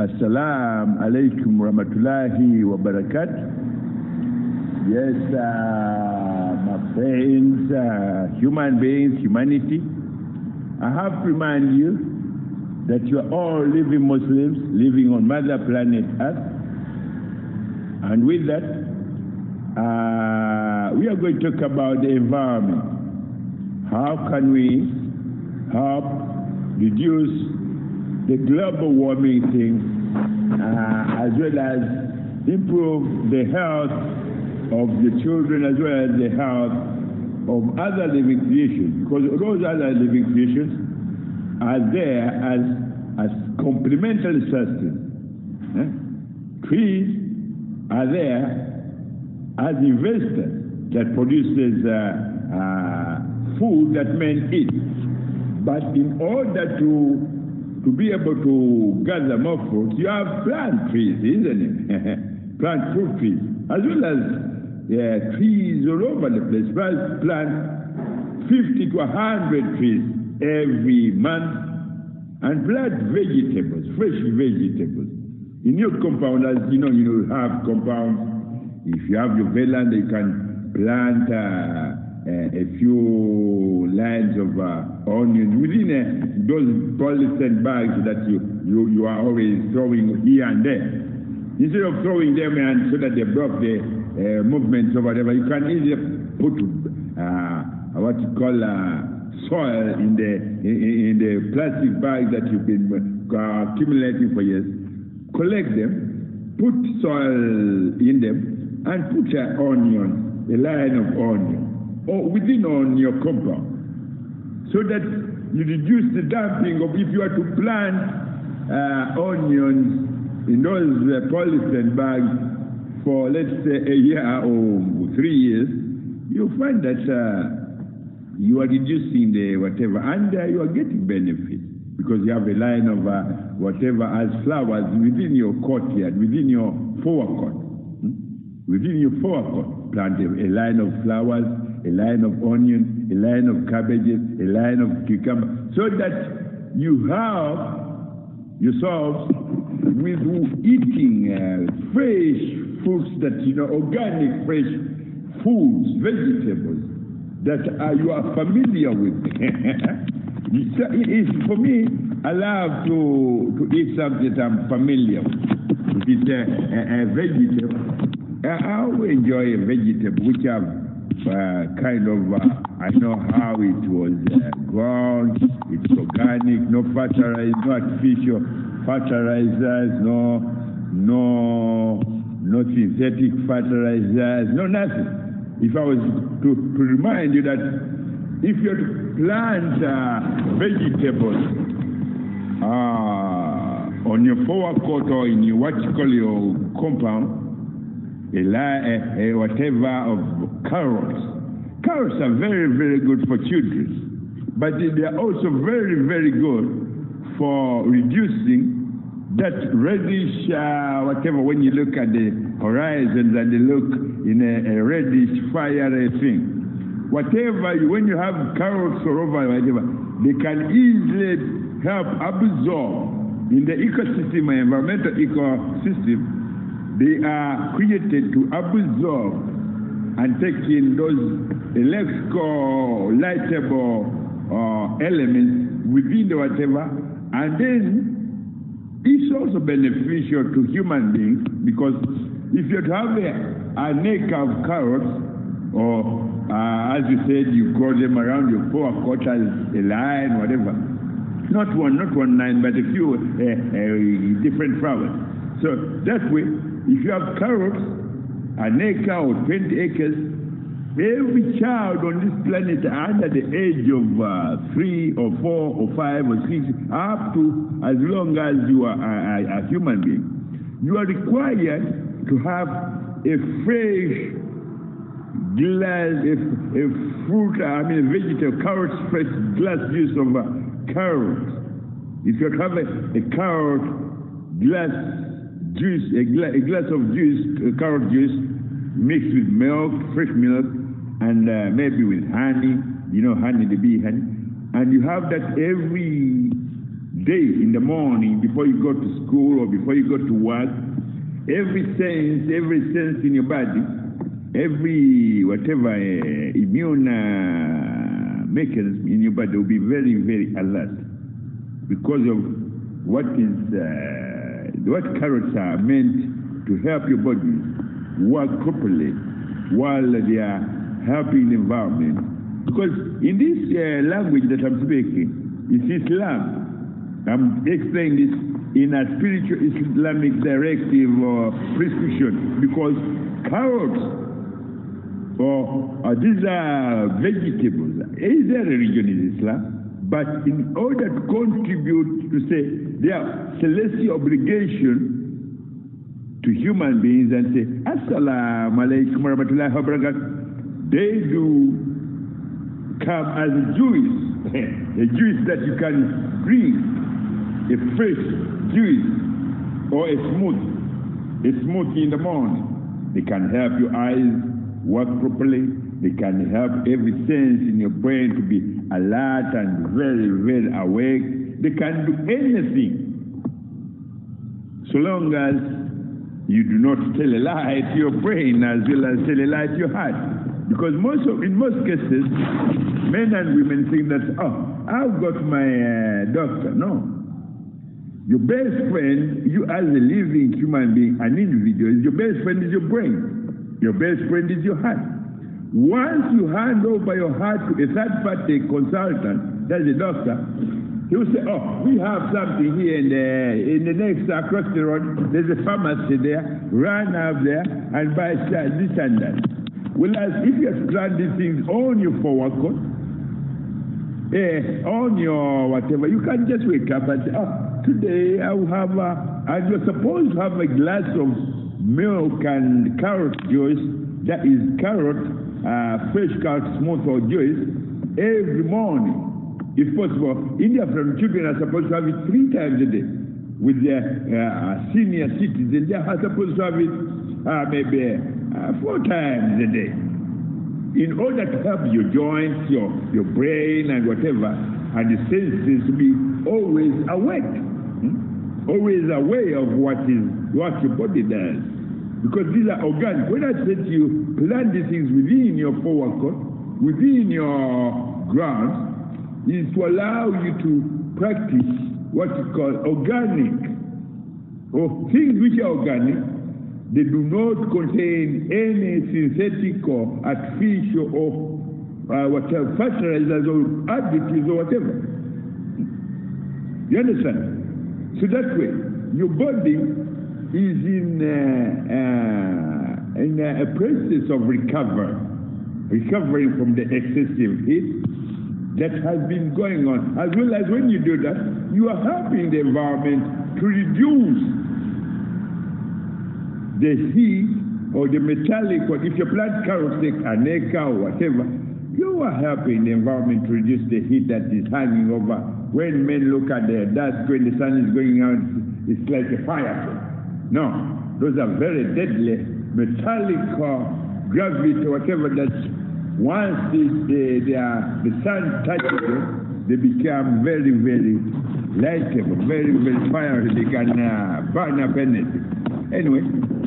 Assalamu alaikum rahmatullahi wa barakatuh. Yes, my friends, human beings, humanity, I have to remind you that you are all living Muslims, living on Mother Planet Earth. And with that, we are going to talk about the environment. How can we help reduce the global warming thing, as well as improve the health of the children, as well as the health of other living creations? Because those other living creations are there as complementary sustenance. Trees are there as investors that produces food that men eat. But in order to be able to gather more fruit, you have plant trees, isn't it? Plant fruit trees, as well as trees all over the place. Plant 50 to 100 trees every month, and plant vegetables, fresh vegetables. In your compound, as you know, you have compounds. If you have your veranda, you can plant a few lines of onions within those polythene bags that you are always throwing here and there. Instead of throwing them and so that they block the movements or whatever, you can easily put what you call soil in the plastic bags that you've been accumulating for years. Collect them, put soil in them, and put an onion, a line of onion, or within on your compound, so that you reduce the dumping of, if you are to plant onions in those polythene bags for, let's say, a year or 3 years, you'll find that you are reducing the whatever, and you are getting benefits, because you have a line of whatever as flowers within your courtyard, within your forecourt. Within your forecourt, plant a line of flowers, a line of onion, a line of cabbages, a line of cucumber, so that you have yourselves with eating fresh foods that, organic fresh foods, vegetables that you are familiar with. For me, I love to eat something that I'm familiar with. If it's a vegetable, I always enjoy a vegetable which I've I know how it was grown, it's organic, no fertilizers, no artificial fertilizers, no synthetic fertilizers, no nothing. If I was to remind you that if you plant vegetables on your forecourt or in your what you call your compound, whatever of carrots. Carrots are very, very good for children, but they are also very, very good for reducing that reddish, whatever, when you look at the horizons and they look in a reddish, fiery thing. Whatever, when you have carrots or over, whatever, they can easily help absorb in the ecosystem, environmental ecosystem. They are created to absorb and take in those electrical, lightable elements within the whatever, and then it's also beneficial to human beings, because if you have an acre of carrots, or as you said, you grow them around your forecourt as a line, whatever, not one line, but a few different flowers. So that way, if you have carrots, an acre or 20 acres, every child on this planet under the age of 3 or 4 or 5 or 6, up to as long as you are a human being, you are required to have a fresh glass, a fruit, vegetable, carrots, fresh glass juice of carrots. If you have a carrot glass juice, a glass of juice, carrot juice, mixed with milk, fresh milk, and maybe with honey, honey, the bee honey, and you have that every day in the morning before you go to school or before you go to work. Every sense in your body, every whatever immune mechanism in your body will be very, very alert because of what carrots are meant to help your body work properly while they are helping the environment. Because in this language that I'm speaking, it's Islam. I'm explaining this in a spiritual Islamic directive or prescription, because carrots or these are vegetables. Their religion is Islam, but in order to contribute to say their celestial obligation to human beings and say Assalamu alaikum wa rahmatullahi wa barakatuh, they do come as a juice, a juice that you can drink, a fresh juice or a smoothie in the morning. They can help your eyes work properly. They can help every sense in your brain to be alert and very, very awake. They can do anything so long as you do not tell a lie to your brain as well as tell a lie to your heart. Because in most cases, men and women think that, I've got my doctor. No. Your best friend, you as a living human being, an individual, your best friend is your brain. Your best friend is your heart. Once you hand over your heart to a third-party consultant, that's a doctor, he will say, we have something here in the next across the road, there's a pharmacy there, run out there and buy this and that. Whereas if you have planned these things on your forward coat, on your whatever, you can just wake up and say, today I will have and you're supposed to have a glass of milk and carrot juice, that is fresh carrot smooth or juice, every morning. If possible, Indian children are supposed to have it 3 times a day. With their senior citizens, they are supposed to have it maybe 4 times a day. In order to help your joints, your brain and whatever, and the senses to be always awake, always aware of what your body does. Because these are organic. When I said to you, plant these things within your forward court, within your grounds, is to allow you to practice what you call organic, or things which are organic. They do not contain any synthetic or artificial or whatever fertilizers or additives or whatever. You understand? So that way, your body is in a process of recovering from the excessive heat that has been going on. As well as when you do that, you are helping the environment to reduce the heat or the metallic, or if you plant carrots like an acre or whatever, you are helping the environment to reduce the heat that is hanging over. When men look at the dust when the sun is going out, it's like a fire. No, those are very deadly metallic gravity or whatever that once the sun touches them, they become very, very lightable, very, very fiery. They can burn up anything. Anyway,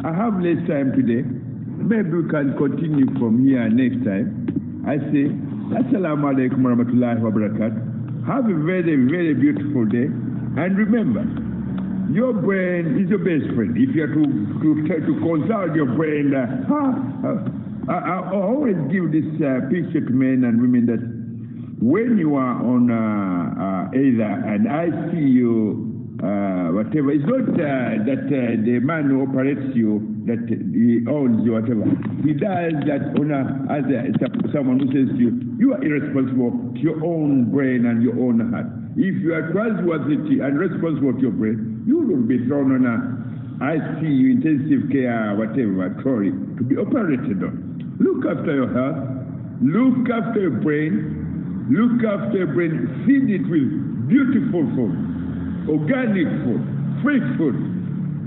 I have less time today. Maybe we can continue from here next time. I say, Assalamu alaikum wa rahmatullahi wa barakatuh. Have a very, very beautiful day. And remember, your brain is your best friend. If you are to consult your brain, I always give this picture to men and women that when you are on either an ICU, whatever, it's not that the man who operates you, that he owns you, whatever. He does that as someone who says to you, you are irresponsible to your own brain and your own heart. If you are trustworthy and responsible to your brain, you will be thrown on an ICU, intensive care, whatever, trolley, to be operated on. Look after your health, look after your brain, feed it with beautiful food, organic food, fresh food,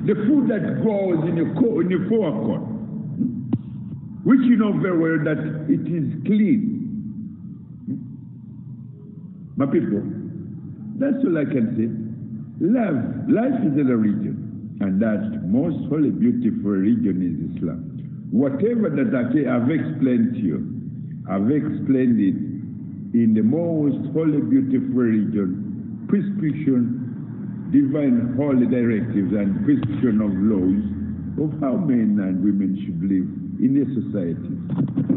the food that grows in your forecourt, which you know very well that it is clean. My people, that's all I can say. Life is in a religion, and that most holy, beautiful religion is Islam. Whatever that I've explained to you, I've explained it in the most holy, beautiful religion, prescription, divine holy directives, and prescription of laws of how men and women should live in a society.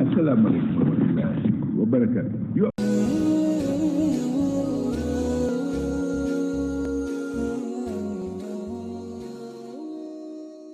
Assalamu alaikum wa barakatuh.